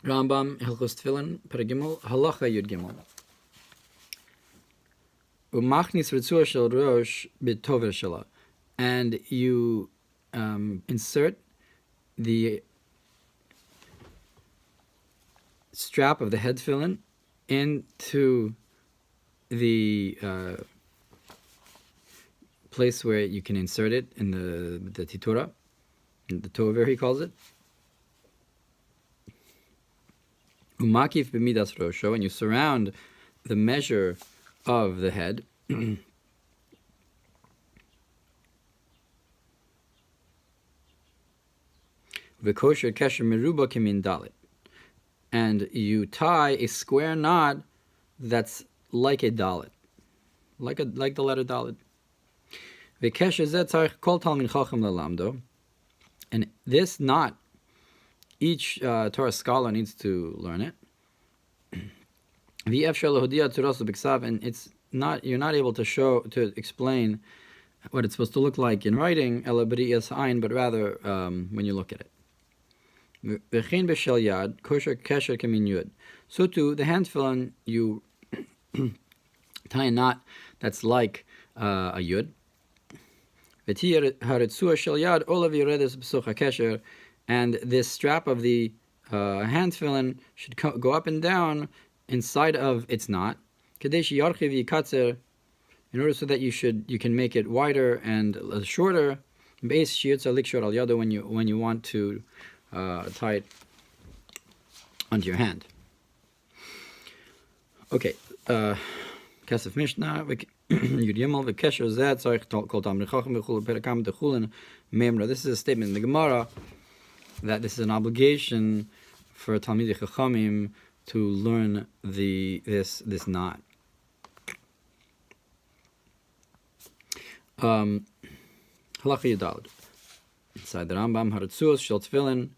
Rambam, Hilchos Tefilin, perek Gimel, Halacha Yud Gimel. Umachnis ritzua shel rosh b'tover shela, and you insert the strap of the head tefillin into the place where you can insert it in the titura, in the tover he calls it. Umakif b'midas rosho, and you surround the measure of the head. V'kosher kesher meruba kimin dalit, and you tie a square knot that's like a dalit, like the letter dalit. V'kesher zeh tzarich kol talmid chacham lelamdo, and this knot each Torah scholar needs to learn it. And it's not, you're not able to explain what it's supposed to look like in writing, but rather when you look at it. So too, the hand tefillin, you tie a knot that's like a yud. And this strap of the hand tefillin should go up and down inside of its knot, in order so that you can make it wider and shorter. When you want to tie it onto your hand. Okay, Kesef Mishna. This is a statement in the Gemara that this is an obligation for Talmidei Chachamim to learn this knot. Halacha Yudalad. Inside the Rambam, Haratzuos Shel Tefilin,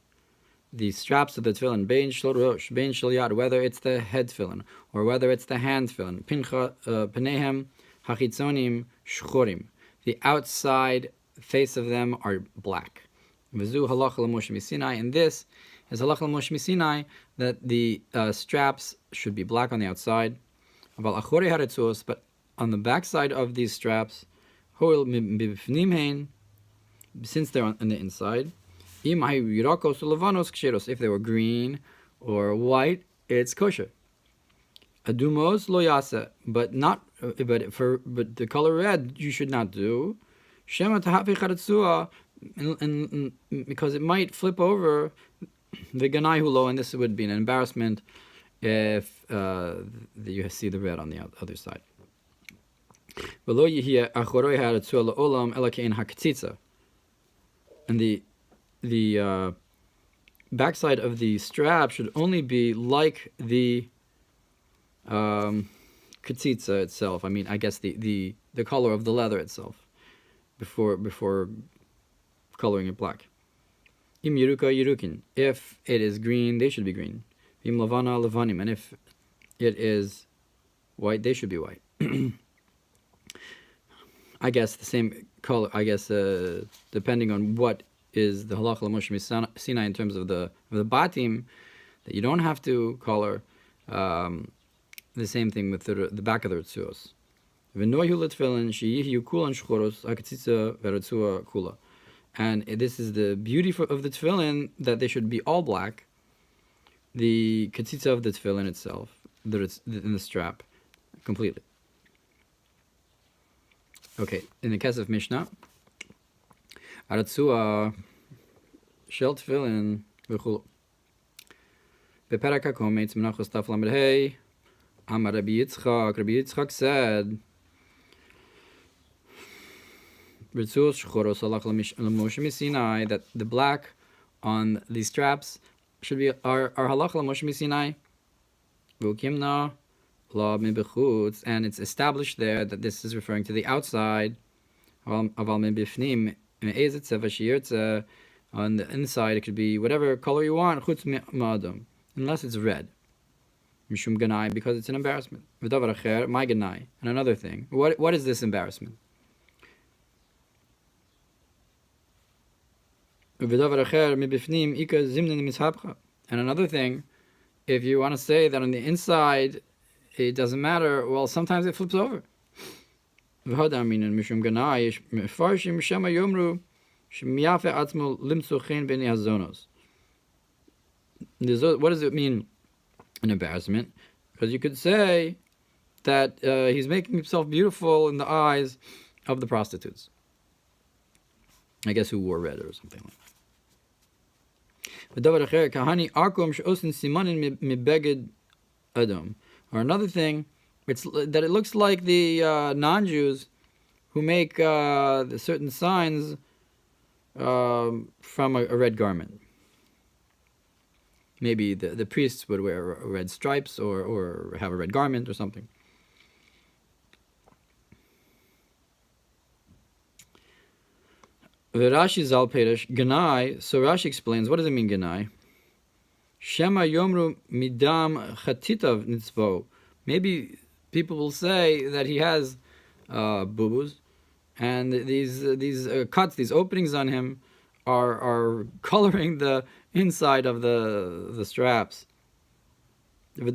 the straps of the tefillin, Bein Shel Rosh, Bein Shel Yad, whether it's the head tefillin or whether it's the hand tefillin, Penehem Hachitzonim Shchorim, the outside face of them are black. V'zu halacha l'Moshe Sinai, and this is halacha l'Moshe Sinai, that the straps should be black on the outside. But on the back side of these straps, since they're on the inside, if they were green or white, it's kosher. Adumos lo yasa, but the color red you should not do. Shema tahafi charatzua, because it might flip over the ganai hulo, and this would be an embarrassment if you see the red on the other side. And the backside of the strap should only be like the katzitza itself. I mean, I guess the color of the leather itself before coloring it black. Im yeruka yerukin. If it is green, they should be green. Im lavana lavanim. And if it is white, they should be white. I guess the same color. I guess depending on what is the halacha l'Moshe Sinai in terms of the batim, that you don't have to color. The same thing with the back of the ritzuos. And this is the beauty of the tefillin, that they should be all black. The katzitza of the tefillin itself, in the strap, completely. Okay, in the Kesef Mishna, Aratzua Shel Tefillin v'chulu. Perek HaKometz Menachos Taf Limudei Amar Rabbi Yitzchak said, Ritzuos Shchoros Halach l'Moshe Sinai, that the black on the straps should be our Halach l'Moshe Sinai. V'ukimna la mibechutz, and it's established there that this is referring to the outside. Aval mibifnim me'ezet tzeva sheyirtze, on the inside it could be whatever color you want, chutz ma'adam, unless it's red. Mishum ganai, because it's an embarrassment. V'davar acher, my ganai, and another thing. What is this embarrassment? V'davar acher mibifnim ika zimnin mishabcha, and another thing if you want to say that on the inside it doesn't matter, well, sometimes it flips over. What does it mean, an embarrassment? Because you could say that he's making himself beautiful in the eyes of the prostitutes, I guess, who wore red or something like that. Or another thing, it's that it looks like the non-Jews who make the certain signs from a red garment. Maybe the priests would wear red stripes or have a red garment or something. Rashi zal perish ganai. So Rashi explains, what does it mean ganai? Shema yomru midam chatitav nitzvo. Maybe people will say that he has boo-boos, and these cuts, these openings on him, are coloring the inside of the straps. And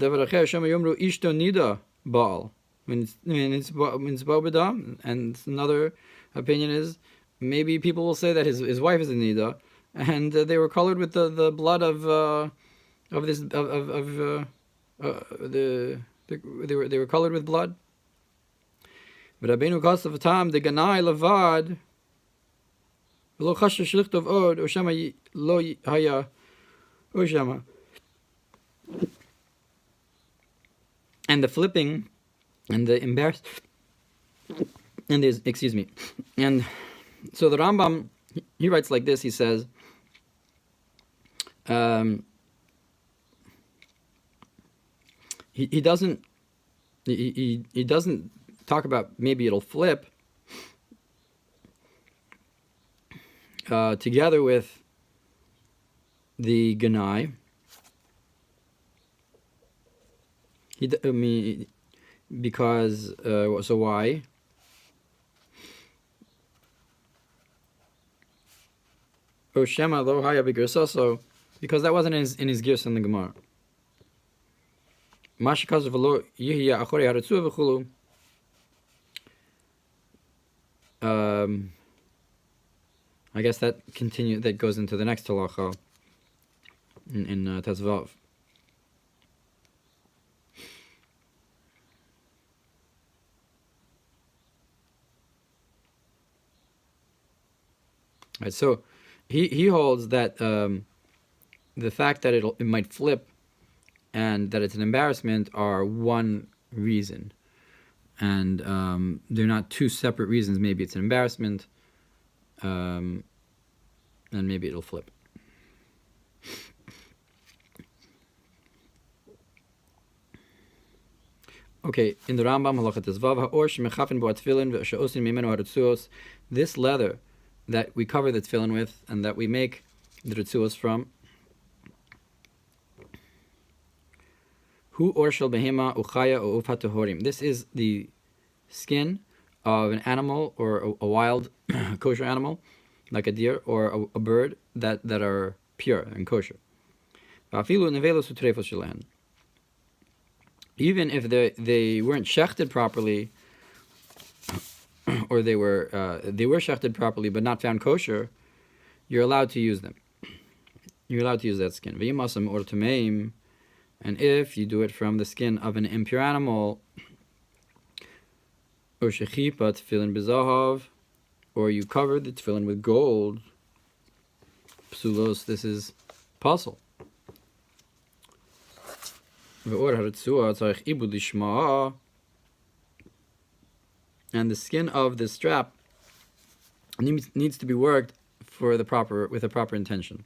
another opinion is, maybe people will say that his wife is a nida, and they were colored with the blood they were colored with blood. But Rabbeinu Kesef tam the ganai lavad lo chasher shlichtov od or shema lo haya or shema. And the flipping and the embarrassed and there's and so the Rambam, he writes like this. He says, he doesn't talk about maybe it'll flip together with the ganai. Because so why? O Shema lo haya b'gersoso, because that wasn't in his gears in the Gemara. Mashikazu v'lo yihya achorei haratzua v'chulu. I guess that goes into the next halacha in Tezvav. Right, so he holds that the fact that it might flip and that it's an embarrassment are one reason, and they're not two separate reasons. Maybe it's an embarrassment, and maybe it'll flip. Okay, in the Rambam halachat tezvav ha'or shemechafen bo tefilin ve'she'osin mimenu haritzuos, this leather that we cover the tefillin with and that we make the ritzuos from, hu or shel behema uchaya o ufat tehorim. This is the skin of an animal or a wild kosher animal, like a deer or a bird that are pure and kosher. Even if they weren't shechted properly, or they were shechted properly but not found kosher, you're allowed to use them. You're allowed to use that skin. And if you do it from the skin of an impure animal, or shechipa tefillin b'zahav, or you cover the tefillin with gold, psulos, this is puzzle. And the skin of the strap needs to be worked with a proper intention.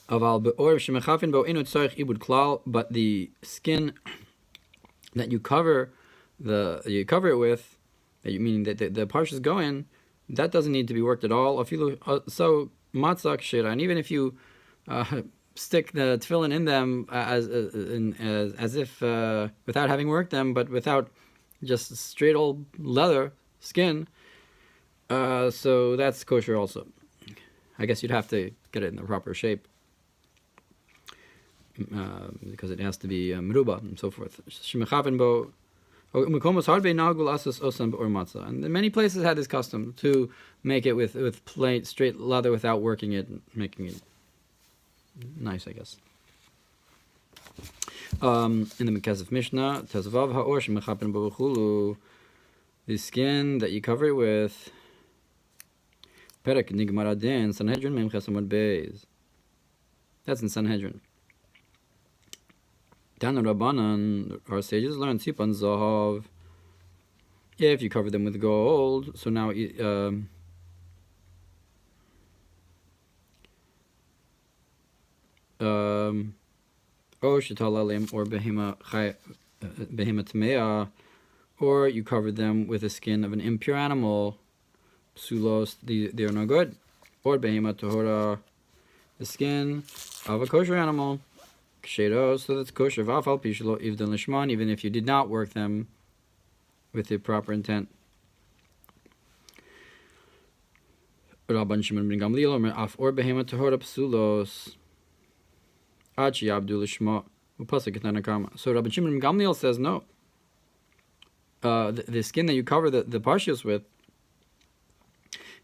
But the skin that you cover it with, meaning that the parshas go in, that doesn't need to be worked at all. So matzak shira, and even if you stick the tefillin in them as if without having worked them, but without just straight old leather skin. So that's kosher also. I guess you'd have to get it in the proper shape because it has to be meruba and so forth. And many places had this custom to make it with plain straight leather without working it and making it nice, I guess. In the Kesef Mishna, the skin that you cover it with, perek nigmaradin, Sanhedrin mem chesamod beis. That's in Sanhedrin. Dan Rabbanan, our sages learn sipan zahav. If you cover them with gold, so now or shitalalim or behema tmea, or you cover them with the skin of an impure animal. Psulos, they are no good. Or behema tahora, the skin of a kosher animal. Ksheros, so that's kosher. Vafal pishlo ivdan lishman, even if you did not work them with the proper intent. Rabban Shimon ben Gamliel or behema tahora psulos. Achi abdu lishma upasik tanakama. So Rabban Shimon ben Gamliel says no. The skin that you cover the parshios with,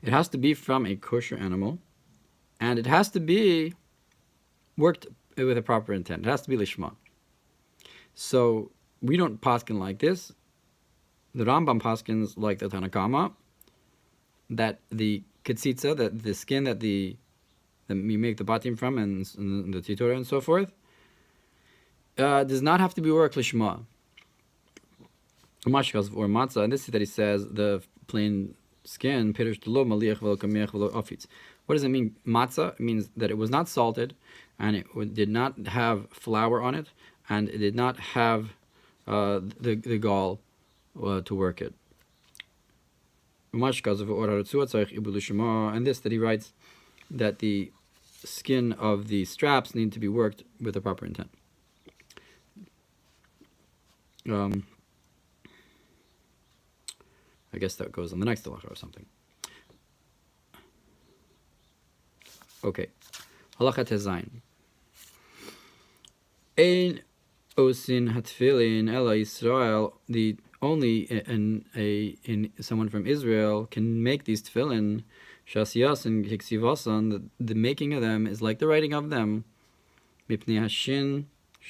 it has to be from a kosher animal, and it has to be worked with a proper intent. It has to be lishma. So we don't paskin like this. The Rambam paskins like the Tanakama, that the ketzitza, that the skin that you make the batim from, and the titora and so forth, does not have to be worked lishma. Or matzah, and this is that he says the plain skin. What does it mean? Matzah means that it was not salted, and it did not have flour on it, and it did not have the gall to work it. And this that he writes that the skin of the straps need to be worked with the proper intent. I guess that goes on the next halacha or something. Okay. Halacha tezayin. Ein osin hatfilin ela Yisrael. The only in someone from Israel can make these tefillin. Shasiyas and hiksivasan. The making of them is like the writing of them. Mipnei hashin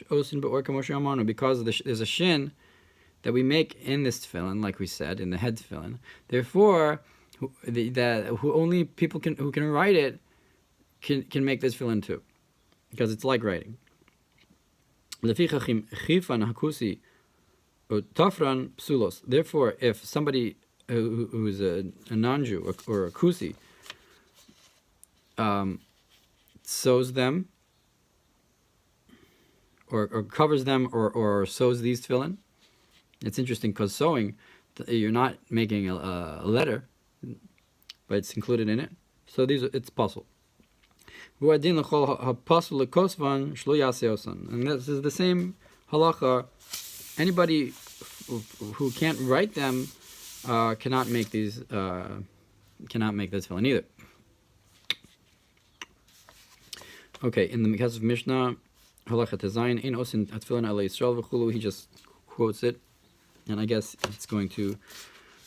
osin beor kamoshe amanu. Because there's a shin that we make in this tefillin, like we said, in the head tefillin. Therefore, only people who can write it can make this tefillin too, because it's like writing. Therefore, if somebody who's a non-Jew or a kusi sews them or covers them or sews these tefillin. It's interesting because sewing, you're not making a letter, but it's included in it. So it's puzzle. And this is the same halacha. Anybody who can't write them cannot make this tefillin either. Okay, in the Kesef Mishna, halacha tezayin ein osin tefillin ala Yisrael v'chulu. He just quotes it. And I guess it's going to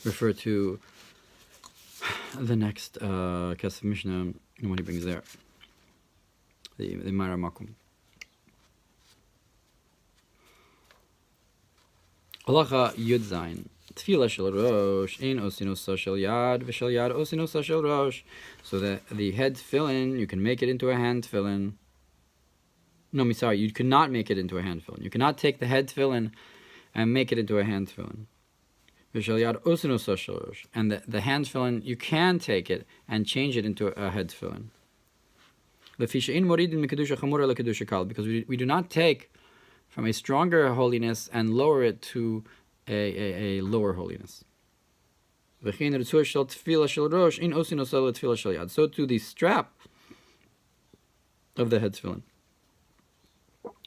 refer to the next Kesef Mishna and what he brings there. The Mara Makum. Halacha Yud Zayin. Tefillah shel rosh ein osinosa shel yad v'shel yad osinosa shel rosh. So that the head tefillin, you can make it into a hand tefillin. No, I'm sorry, you cannot make it into a hand tefillin. You cannot take the head tefillin and make it into a hand tefillin. And the hand tefillin, you can take it and change it into a head tefillin. Because we do not take from a stronger holiness and lower it to a lower holiness. So to the strap of the head tefillin.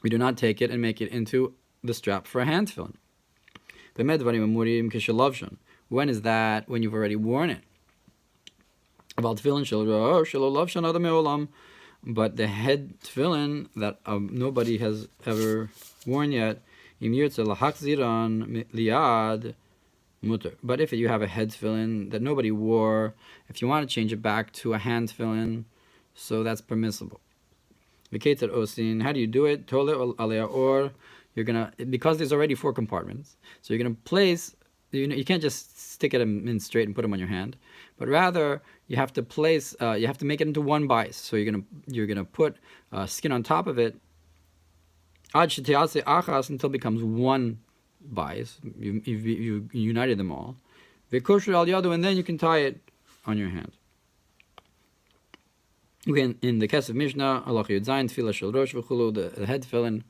we do not take it and make it into the strap for a hand tefillin. When is that? When you've already worn it. About tefillin, but the head tefillin that nobody has ever worn yet, but if you have a head tefillin that nobody wore, if you want to change it back to a hand tefillin, so that's permissible. How do you do it? You're gonna, because there's already 4 compartments, so you're gonna place. You can't just stick it in straight and put them on your hand, but rather you have to place. You have to make it into one bias. So you're gonna put skin on top of it until it becomes one bias. You united them all. And then you can tie it on your hand. Again, in the Kesef Mishna, the head tefillin.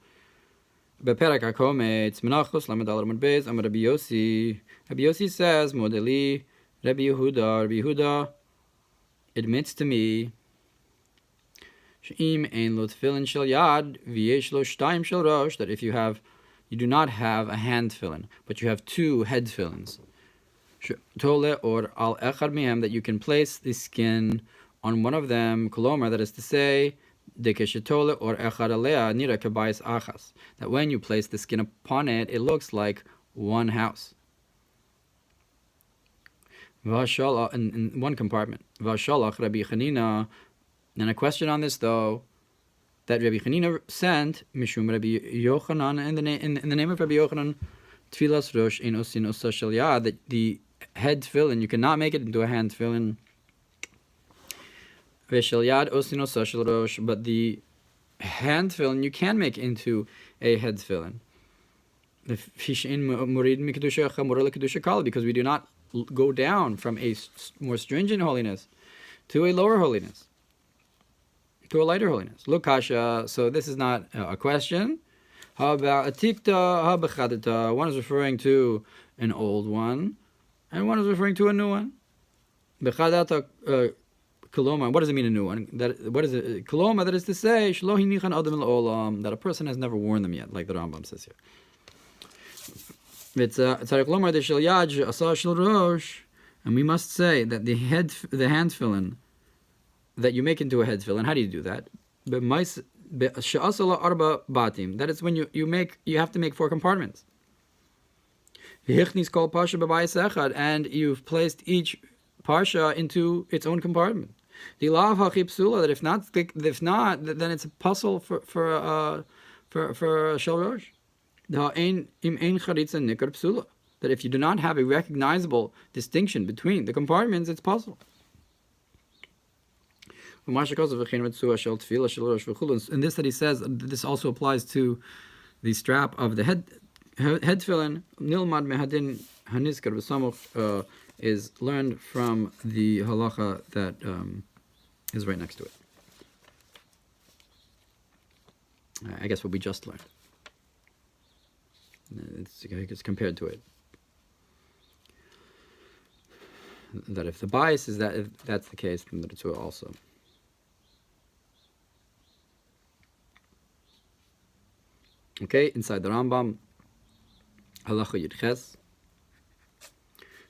Perek it's Menachos Lamed Al Ramad Beis Amar Rabbi Yossi. Rabbi Yossi says, Modeli Rabbi Yehuda admits to me She'im ein lo tefillin shel yad v'yesh lo shtayim shel rosh, that if you do not have a hand tefillin, but you have 2 head tefillins, Tole or al echad mihem, that you can place the skin on one of them, kolomar, that is to say, that when you place the skin upon it, it looks like one house. In one compartment. And a question on this, though, that Rabbi Chanina sent, Mishum Rabbi Yochanan, in the name of Rabbi Yochanan, Tfilas Rosh in Osin Osa Shel Yad, that the head tefillin, you cannot make it into a hand tefillin. But the hand tefillin you can make into a head tefillin. Because we do not go down from a more stringent holiness to a lower holiness, to a lighter holiness. Look, Kasha, so this is not a question. How about a tikta, one is referring to an old one, and one is referring to a new one. Koloma, what does it mean, a new one? What is it? Koloma, that is to say, that a person has never worn them yet, like the Rambam says here. And we must say that the hand tefillin that you make into a head tefillin, how do you do that? That is when you have to make 4 compartments. And you've placed each parsha into its own compartment. The law of hachipsula, that if not, then it's a puzzle for shel rosh. That if you do not have a recognizable distinction between the compartments, it's puzzle. And this that he says, this also applies to the strap of the head tefillin. Nilmad mehadin hanizkar v'samuch is learned from the halacha that is right next to it. I guess what we just learned. It's compared to it. That if the bias is that, if that's the case, then the Ritzua also. Okay, inside the Rambam, halacha yidches.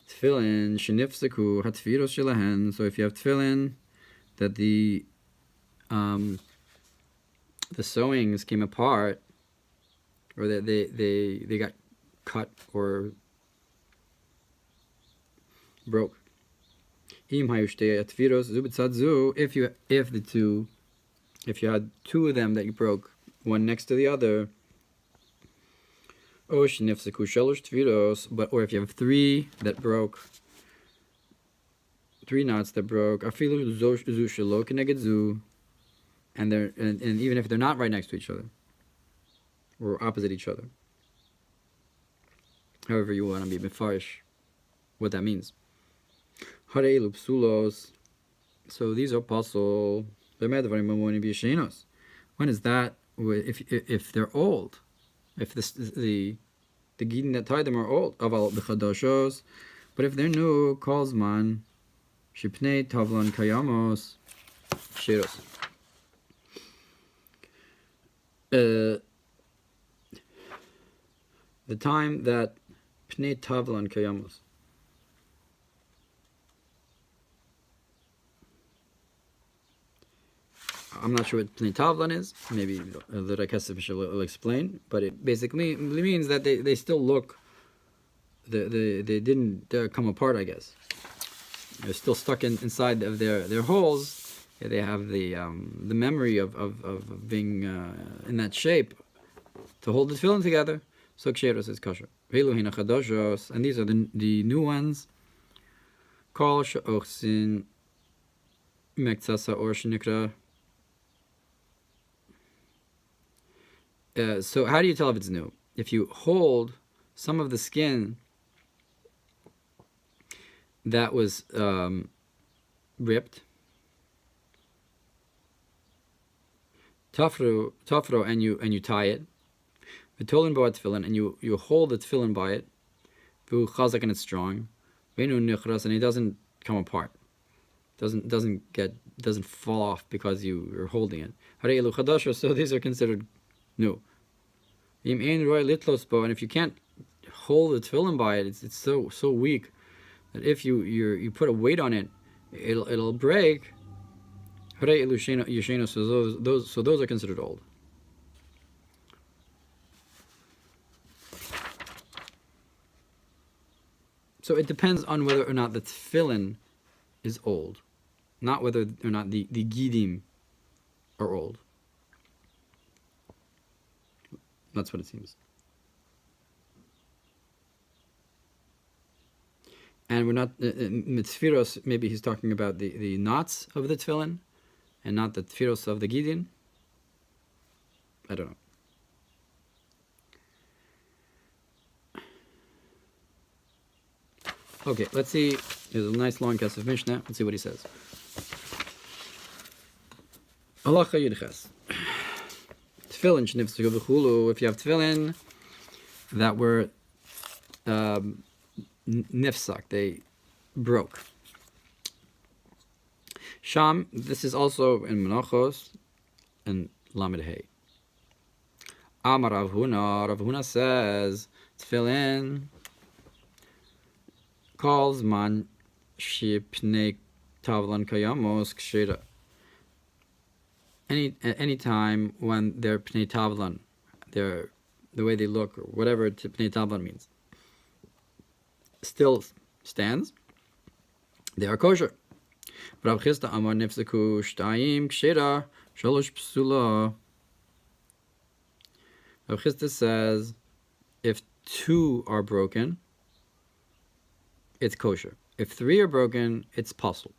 Tefillin shenifseku hatfiros shelahen. So if you have tefillin that the sewings came apart, or that they got cut or broke. If you had 2 of them that you broke, one next to the other. Or if you have 3 that broke, 3 knots that broke, and even if they're not right next to each other or opposite each other, however you want to be mefarish what that means. So these are pasul. When is that? If they're old. If the gidin that tied them are old, but if they're new, calls man shipnei tavlan kayamos shiros. the time that Pnei Tavlan Kayamos. I'm not sure what Pnei Tavlan is. Maybe the Kesef will explain. But it basically means that they still look. They didn't come apart, I guess. They're still stuck inside of their holes. Yeah, they have the memory of being in that shape to hold the tefillin together. So ksheros is kosher. And these are the new ones. Kol she'ochsin mektsasa or shenikra. So how do you tell if it's new? If you hold some of the skin that was ripped, tafro, and you tie it, v'tolin bo tefillin, and you hold the tefillin by it, v'hu chazak, and it's strong, v'enu nichras, and it doesn't come apart, doesn't fall off because you're holding it. Harei elu chadasha, so these are considered new. Im ein roi litlos bo, and if you can't hold the tefillin by it, it's so weak that if you put a weight on it, it'll break. Harei elu yeshena, so those are considered old. So it depends on whether or not the tefillin is old, not whether or not the gidim are old. That's what it seems. And we're not mitzfiros. Maybe he's talking about the knots of the tefillin, and not the tfiros of the gidim. I don't know. Okay, let's see. There's a nice long Kesef Mishna. Let's see what he says. Halacha Yudches. Tefillin shnifsu v'chulu. If you have tefillin that were nifsak, they broke. Sham, this is also in Menachos and Limudei. Amar Rav Huna says, tefillin calls man shipnei tavlan kayamos kshira. Any time when they're pnei tavlan, they're the way they look or whatever pnei tavlan means, still stands, they are kosher. Rav Chisda amar nefzeku shtayim kshira shalosh psula. Rav Chisda says, if 2 are broken, it's kosher. If 3 are broken, it's pasul.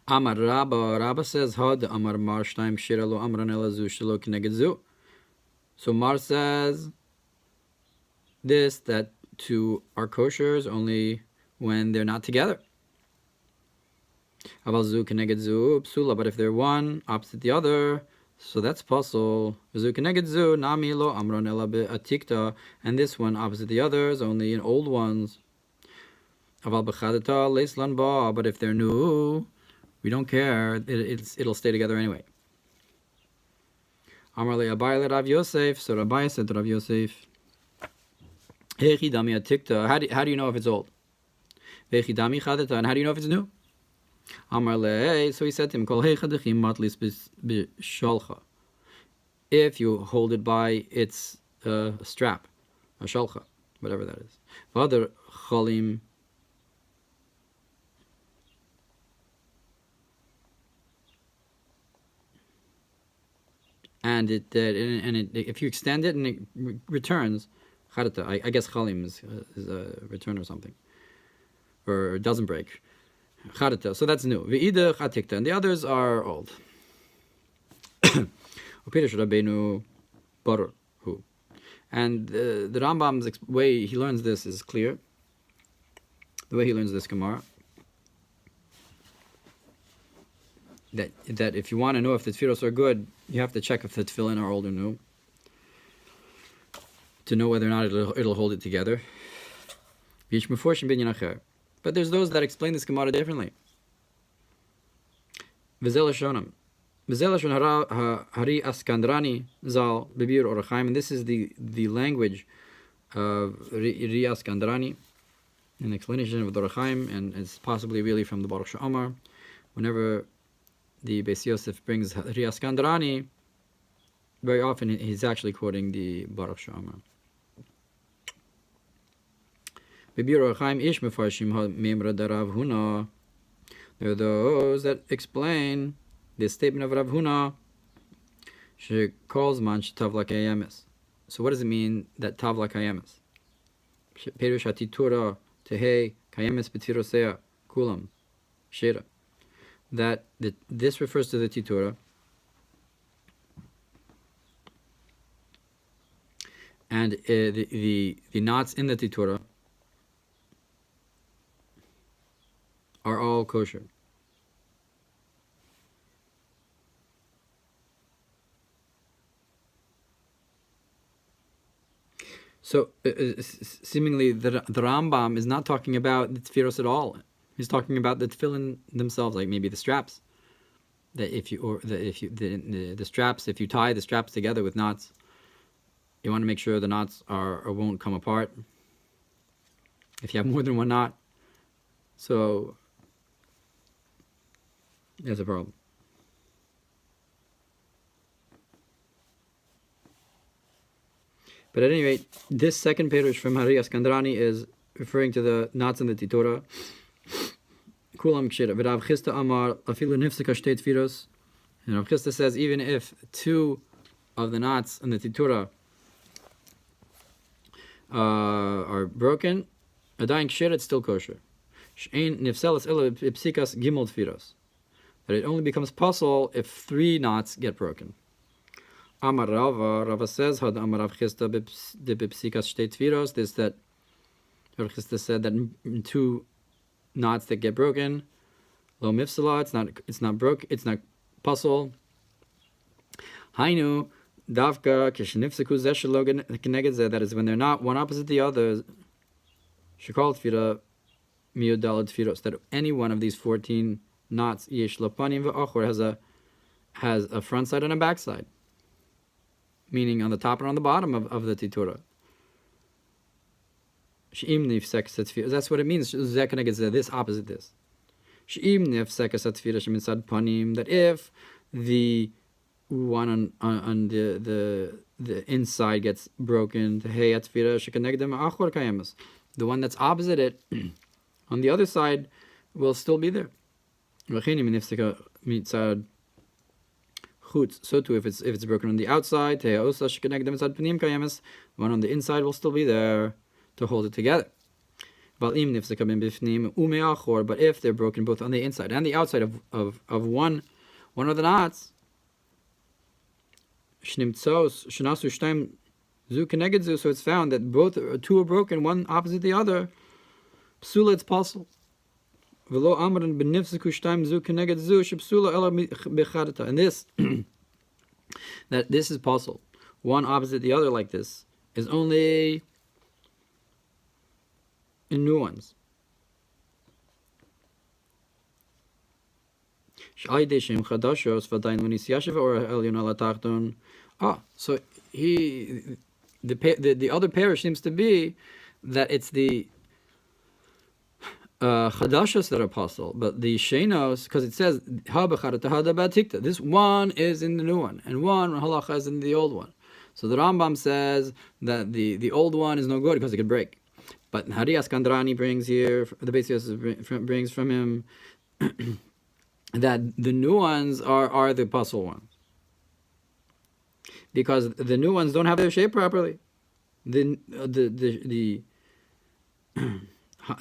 Amar Rabba says, Had Amar Mar Shtayim Kshira lo Amran elazu shelo kineged zu. So Mar says this, that 2 are koshers only when they're not together. Aval zu kineged zu psula, but if they're one opposite the other, so that's pasul. Zu kineged zu nami lo amron ela be'atikta, and this one opposite the others only in old ones. Aval b'chadata leislan ba, but if they're new, we don't care. It'll stay together anyway. Amar le Abai le Rav Yosef. So Rabbi said to Rav Yosef, Hechi dami atikta. How do you know if it's old? Hechi dami chadata. And how do you know if it's new? Amar le. So he said to him, Kol heichadechim matlis b'shalcha. If you hold it by its strap, a shalcha, whatever that is. V'adar chalim. And if you extend it and it returns, charata. I guess chalim is a return or something, or it doesn't break. Charata. So that's new. Ve'ida chatikta, and the others are old. Upirish Rabbeinu Baruch Hu, and the Rambam's way he learns this is clear. The way he learns this Gemara. That if you want to know if the tefillos are good, you have to check if the tefillin are old or new, to know whether or not it'll hold it together. But there's those that explain this Gemara differently. Bezelashon Hari Askandrani Zal Bibir Orachaim, and this is the language of Ri Askandrani, an explanation of the Orachaim, and it's possibly really from the Baruch She'amar. Whenever the Beis Yosef brings Ri Askandrani, very often he's actually quoting the Baruch She'amar. Bibir Orachaim Ish Mefarshim HaMemra Darav Huna. There are those that explain the statement of Rav Huna, she calls man tavla kayemes. So what does it mean that tavla kayemes? Perush hatitura tehei kayemes betirosea kulam shira. That this refers to the titura, and the knots in the titura are all kosher. So seemingly the Rambam is not talking about the tefillos at all. He's talking about the tefillin themselves, like maybe the straps. That if you the straps, if you tie the straps together with knots, you want to make sure the knots won't come apart. If you have more than one knot, so there's a problem. But at any rate, this second perush from Hari Askandrani is referring to the knots in the titura. Kulam kshira. V'Rav Chisda amar afilu nifsika shtei tfiros. And Rav Chisda says even if two of the knots in the titura are broken, adayin kshira, it's still kosher. She'ein nifselas ela b'psikas gimel tfiros. That it only becomes possible if 3 knots get broken. Amar Rava says, Had Amar Rav Chisda de b'psikas shtei tfiros, this that Rav Chisda said that in 2 knots that get broken, lo mifsala, it's not puzzle. Hainu davka kishnifseku zeshelo keneged zeh, that is when they're not one opposite the other. Shekal tfira miudal tfiros, that any one of these 14 knots yesh lopanim ve'achor has a front side and a back side, meaning on the top and on the bottom of the titura. That's what it means. This opposite this. That if the one on the inside gets broken, the one that's opposite it on the other side will still be there. So too, if it's broken on the outside, one on the inside will still be there to hold it together. But if they're broken both on the inside and the outside of one of the knots, so it's found that two are broken, one opposite the other, psula, it's possible. And this that this is possible, one opposite the other like this, is only in new ones. So the other parish seems to be that it's the chadashos that are possible, but the shenos, because it says this one is in the new one and one halacha is in the old one. So the Rambam says that the old one is no good because it could break. But Hari Askandrani brings here, the Beis Yosef brings from him that the new ones are the puzzle ones, because the new ones don't have their shape properly. The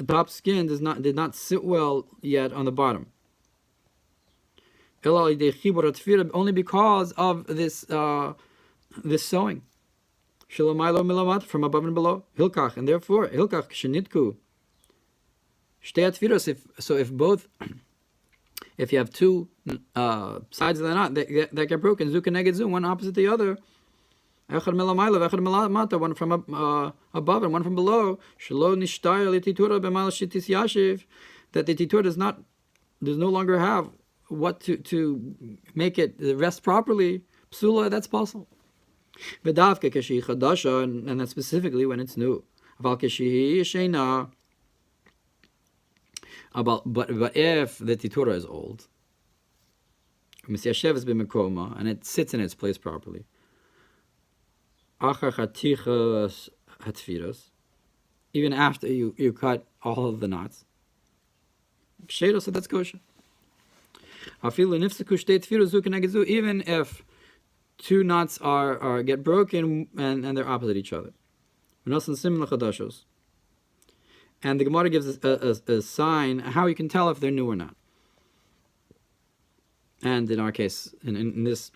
top skin did not sit well yet on the bottom. Only because of this sewing. From above and below. Hilkach, and therefore Hilkach shenitku. If you have 2 sides of the knot that get broken, zu keneged zu, one opposite the other, echad melamayla, echad melamata, one from above and one from below, shelo nishtayel lititura b'mal shitis yashiv, that the titura does no longer have what to make it rest properly, psula, that's possible. V'davke kashi chadasha, and that's specifically when it's new. Aval kashi sheina. But if the titura is old, and it sits in its place properly, even after you cut all of the knots, so that's kosher. Even if two knots get broken and they're opposite each other. And the Gemara gives a sign how you can tell if they're new or not. And in our case, in this,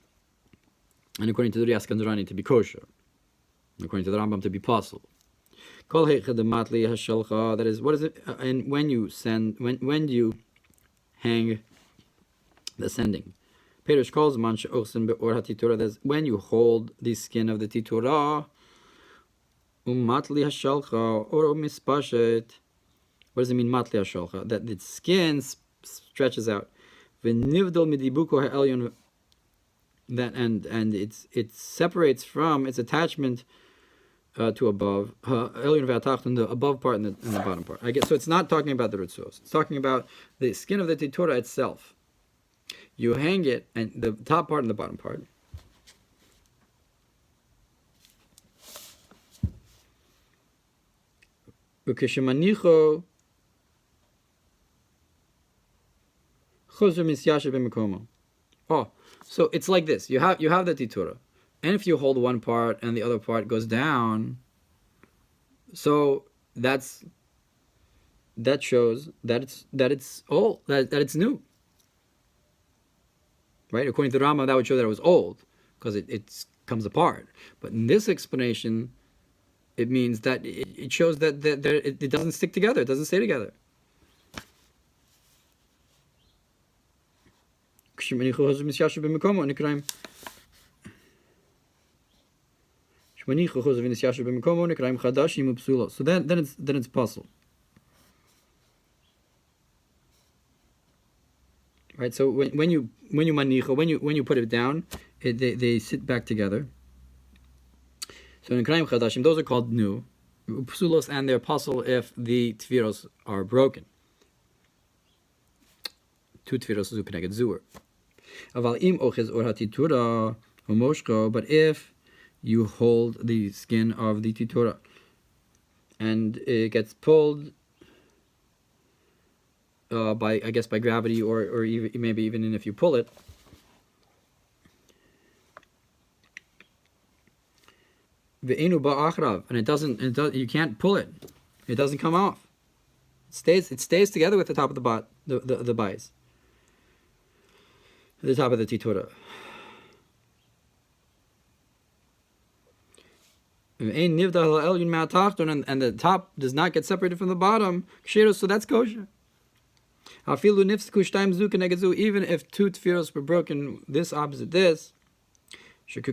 and according to the Rias Kandrani, to be kosher, and according to the Rambam, to be possible. That is, what is it? And when you hang the sending, Perush calls manche ochsen beor hatitura. That's when you hold the skin of the titura. Matli hashalcha or mispashet. What does it mean, matli hashalcha? That the skin stretches out. V'nivdol midibuko ha'elyon. That and it separates from its attachment to above. Elyon ve'atacht, the above part and the bottom part. I guess so. It's not talking about the ritzuos. It's talking about the skin of the titura itself. You hang it, and the top part and the bottom part. Oh, so it's like this. You have the titura, and if you hold one part and the other part goes down, so that shows that it's old, that it's new. Right? According to the Rambam, that would show that it was old because it comes apart. But in this explanation, it means that it shows that it doesn't stick together. It doesn't stay together. So then it's puzzle. Right, so when you manicho, when you put it down, they sit back together. So in Kraim Chadashim, those are called new, psulos, and they're puzzle if the tfiros are broken. Two tfiros zu keneged zur. Aval im oches or hatitura homoshko, but if you hold the skin of the titura and it gets pulled by gravity or even, maybe even if you pull it, and it doesn't, you can't pull it. It doesn't come off. It stays together with the top of the bais, the top of the titura. And the top does not get separated from the bottom, so that's kosher. Even if two tfiros were broken, this opposite this, that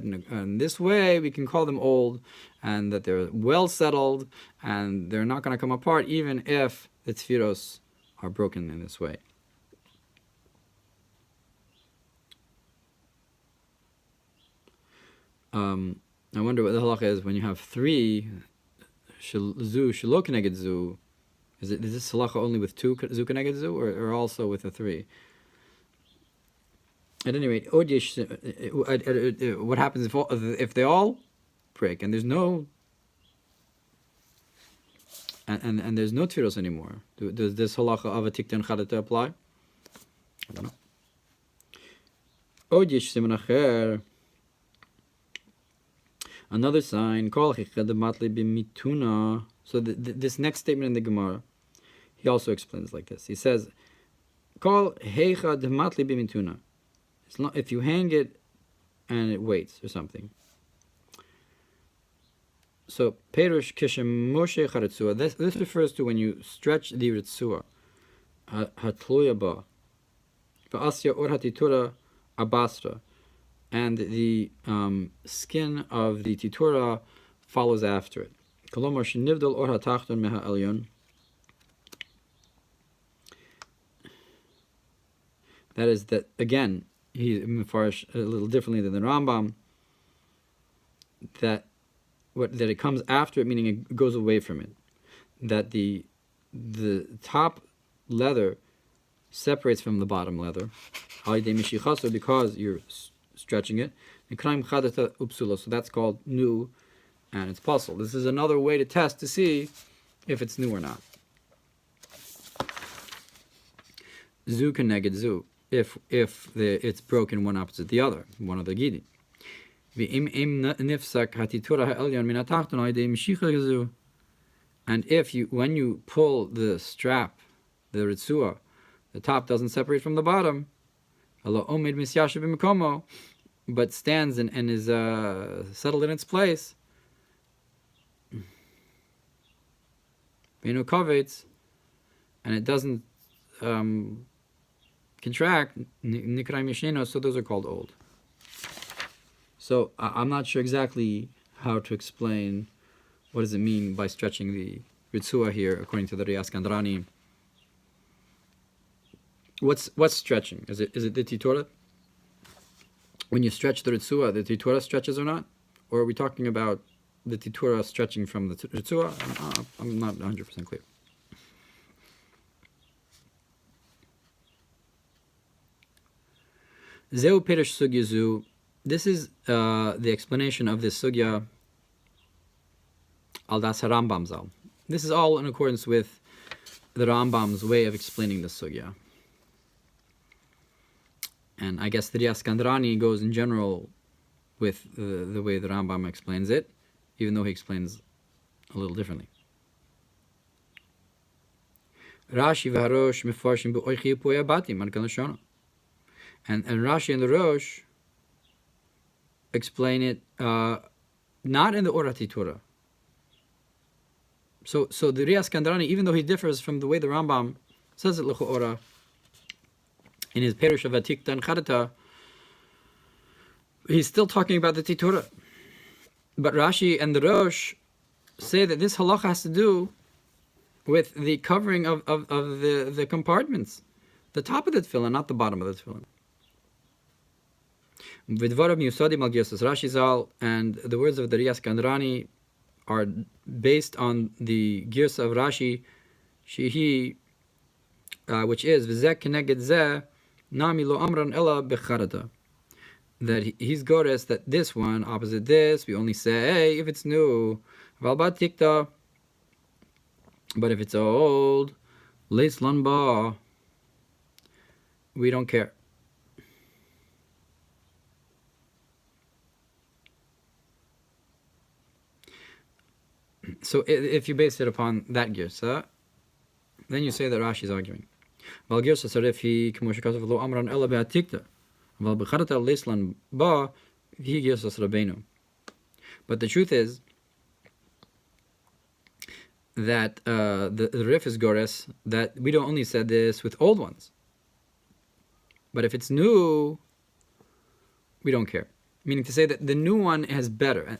in this way we can call them old, and that they're well settled, and they're not going to come apart even if the tfiros are broken in this way. I wonder what the halacha is when you have three zu shelo keneged zu. Is this halacha only with two zu keneged zu, or also with a three? At any rate, what happens if they all break and there's no and there's no tfiros anymore? Does this halacha of a tiktan chadata apply? I don't know. Another sign, so this next statement in the Gemara, he also explains like this. He says, if you hang it and it waits or something. So, Perush Kishem Moshe Charatzua, this refers to when you stretch the Ritzua, Hatluya Ba, Va'asya Or Hatitura Abasra, and the skin of the titura follows after it. Kolomar shenivdol or hatachton meha elyon. That is that, again, he mefarish a little differently than the Rambam, that it comes after it, meaning it goes away from it. That the top leather separates from the bottom leather, because you're stretching it. So that's called new, and it's puzzle. This is another way to test to see if it's new or not. Zu keneged zu, if it's broken one opposite the other, one of the gidin. And if when you pull the strap, the ritzua, the top doesn't separate from the bottom, but stands and is settled in its place, and it doesn't contract, so those are called old. So I'm not sure exactly how to explain what does it mean by stretching the ritzua here, according to the Rias Kandrani. What's stretching? Is it the titora? When you stretch the ritzua, the titora stretches or not? Or are we talking about the titora stretching from the ritzua? I'm not 100% clear. Zeu perish sugya zu. This is the explanation of this sugya al das Rambam zal. This is all in accordance with the Rambam's way of explaining the sugya. And I guess the Rias Kandrani goes in general with the way the Rambam explains it, even though he explains a little differently. Rashi v'harosh mefarshim b'oichi u'poya batim markan l'shona. And Rashi and the Rosh explain it not in the Orati Torah. So the Rias Kandrani, even though he differs from the way the Rambam says it l'cho'ora, in his Perush of Atikta and Charata, he's still talking about the Titura. But Rashi and the Rosh say that this halacha has to do with the covering of the compartments, the top of the tefillin, not the bottom of the tefillin. Vidvarim Yusadim al Girsas Rashi Zal, and the words of the Rias Kandrani are based on the Girsa of Rashi, Shihi, which is V'zeh keneged zeh nami lo amran ella becharata. That he's gores that this one opposite this, we only say if it's new. Valbat tikta, but if it's old, leis lanba, we don't care. So if you base it upon that girsa, then you say that Rashi is arguing. Val girsa sarefi k'moshikasav lo amran ella be'atikta, val b'charata leislan ba he girsas rabbeinu. But the truth is that the Rif is gores that we don't only say this with old ones, but if it's new, we don't care. Meaning to say that the new one has better.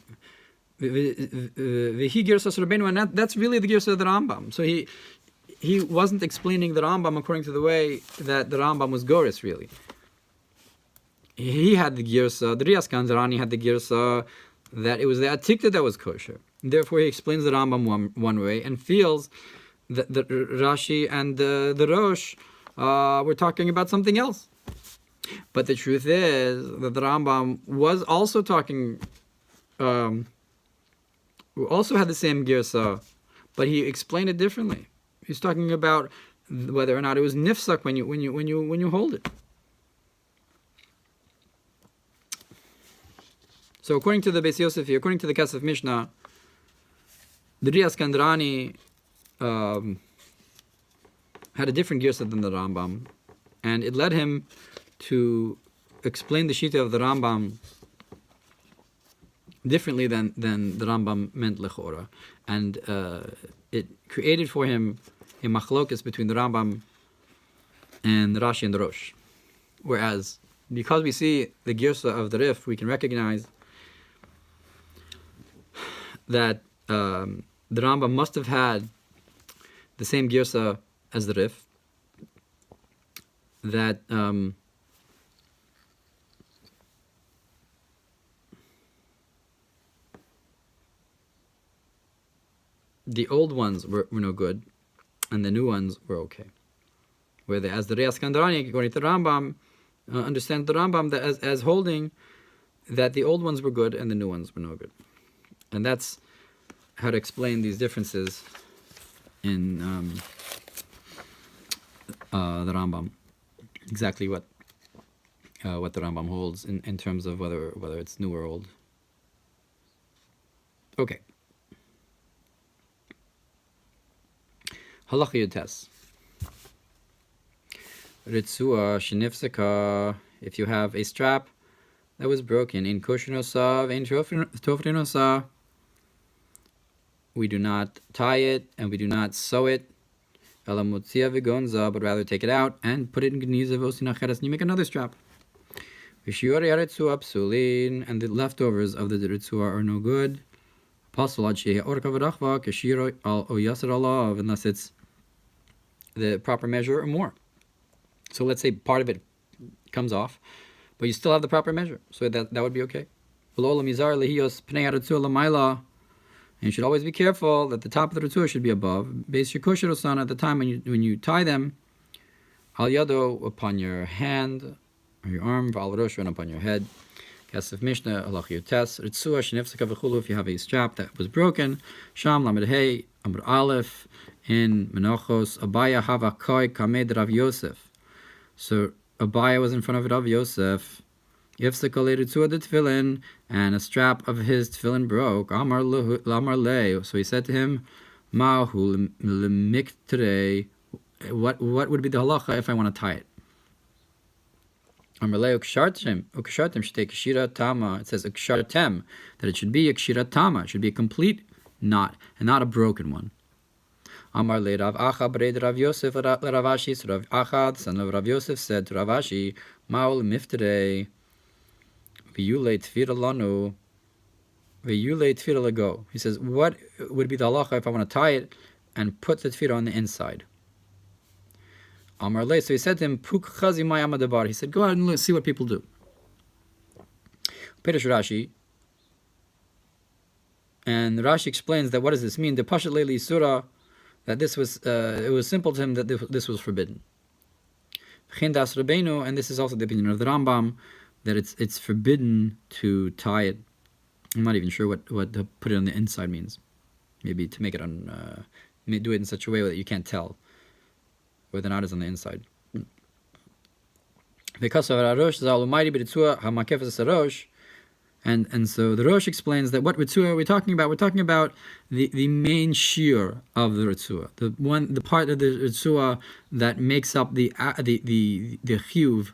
V'hi girsas rabbeinu, and that's really the girsa of the Rambam. So he wasn't explaining the Rambam according to the way that the Rambam was gores, really. He had the girsa, the Rias Kandrani had the girsa, that it was the Atikta that was kosher. Therefore, he explains the Rambam one way and feels that the Rashi and the Rosh were talking about something else. But the truth is that the Rambam was also talking, also had the same girsa, but he explained it differently. He's talking about whether or not it was nifsak when you hold it. So according to the Beis Yosef, according to the Kesef Mishna, the Rias Kandrani had a different girsa than the Rambam, and it led him to explain the shita of the Rambam differently than the Rambam meant lechora, and it created for him a machlokas between the Rambam and the Rashi and the Rosh. Whereas, because we see the girsa of the Rif, we can recognize that the Rambam must have had the same girsa as the Rif, that the old ones were no good, and the new ones were okay. Where as the Reas Kandarani, according to the Rambam, understand the Rambam that as holding that the old ones were good and the new ones were no good. And that's how to explain these differences in the Rambam. Exactly what the Rambam holds in terms of whether it's new or old. Okay. Halacha Yotes. Ritzua shenifseka. If you have a strap that was broken, in koshinosa, in tofrinosa, we do not tie it and we do not sew it. Elamutzia vigonza, but rather take it out and put it in geniza vosinacheres, and you make another strap. Vishiori ritzua psulin, and the leftovers of the ritzua are no good. Unless it's the proper measure or more. So let's say part of it comes off, but you still have the proper measure, so that would be okay. And you should always be careful that the top of the ritzua should be above. Base your kosher osan at the time when you tie them, al yado, upon your hand or your arm, al rosh, and upon your head. Kesef Mishna, Halacha Yotes, Ritzua shenifseka v'chulu, if you have a strap that was broken, Sham Limudei Amr Aleph, in Menachos, Abaya Hava Koi Kamed Rav Yosef. So Abaya was in front of Rav Yosef. Yifseka le Ritzua de Tefilin, and a strap of his Tefilin broke. Amar le. So he said to him, Mahu lemiktre. What would be the halacha if I want to tie it? It says ukshartem, that it should be a kshira tama, it should be a complete knot and not a broken one. Amar le Rav Acha b'reid Rav Yosef Ravashi. So Rav Acha, the son of Rav Yosef, said to Ravashi, Maul mifterei v'yulei tfira lanu v'yulei tfira lego. He says, what would be the halacha if I want to tie it and put the tfira on the inside? Amar le, so he said to him, Puk chazi may amadabar. He said, go ahead and let's see what people do. Perish Rashi, and Rashi explains that what does this mean? The pashat leili surah, that this was it was simple to him that this was forbidden. Chindas Rabbeinu, and this is also the opinion of the Rambam, that it's forbidden to tie it. I'm not even sure what to put it on the inside means. Maybe to make it on, do it in such a way that you can't tell where the knot is on the inside. And so the Rosh explains that what ritzua are we talking about? We're talking about the main shear of the ritzua, the part of the ritzua that makes up the chiyuv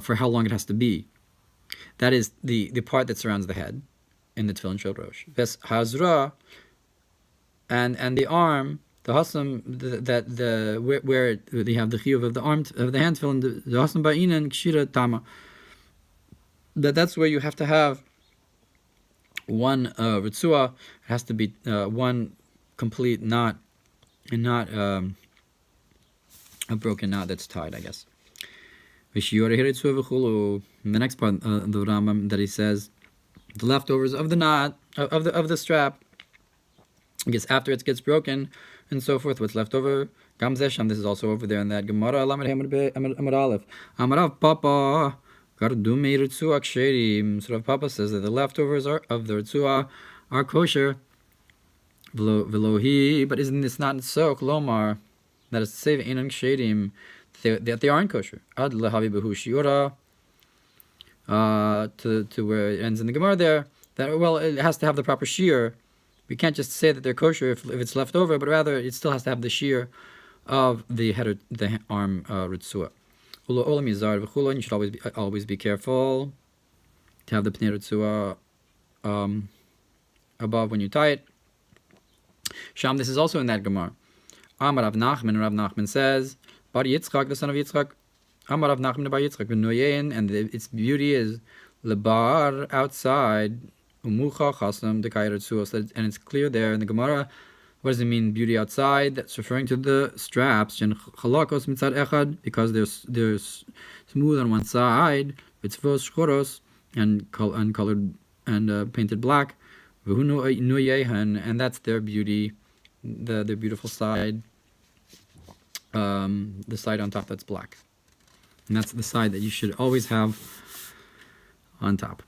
for how long it has to be. That is the part that surrounds the head in the tefillin shel Rosh. Ves hazra, and the arm, the hasam, where they have the chiyuv of the arm of the hand tefillin, the hasam ba'inan kshira tama. That's where you have to have one ritzua. It has to be one complete knot, and not a broken knot that's tied, I guess. In the next part of the Rambam, that he says the leftovers of the knot of the strap, I guess after it gets broken and so forth, what's left over. Gam zesham, this is also over there in that Gemara. Amar Aleph. Amarav Papa. So Rav Papa says that the leftovers of the ritzua are kosher. Velohi, but isn't this not so? Klomar, that is to say, that they aren't kosher. Ad lehavi behu shiura. To where it ends in the Gemara there, that it has to have the proper shear. We can't just say that they're kosher if it's left over, but rather it still has to have the shear of the head, the arm ritzua. You should always be careful to have the pnei ritzua above when you tie it. Sham, this is also in that Gemara. Amar Rav Nachman says, Bar Yitzchak, the son of Yitzchak, Amar Rav Nachman bar Yitzchak, and its beauty is lebar, outside, umucha chasam dekai ritzua, and it's clear there in the Gemara. What does it mean, beauty outside? That's referring to the straps, because they're smooth on one side, and colored and painted black, and that's their beauty the beautiful side, the side on top that's black. And that's the side that you should always have on top.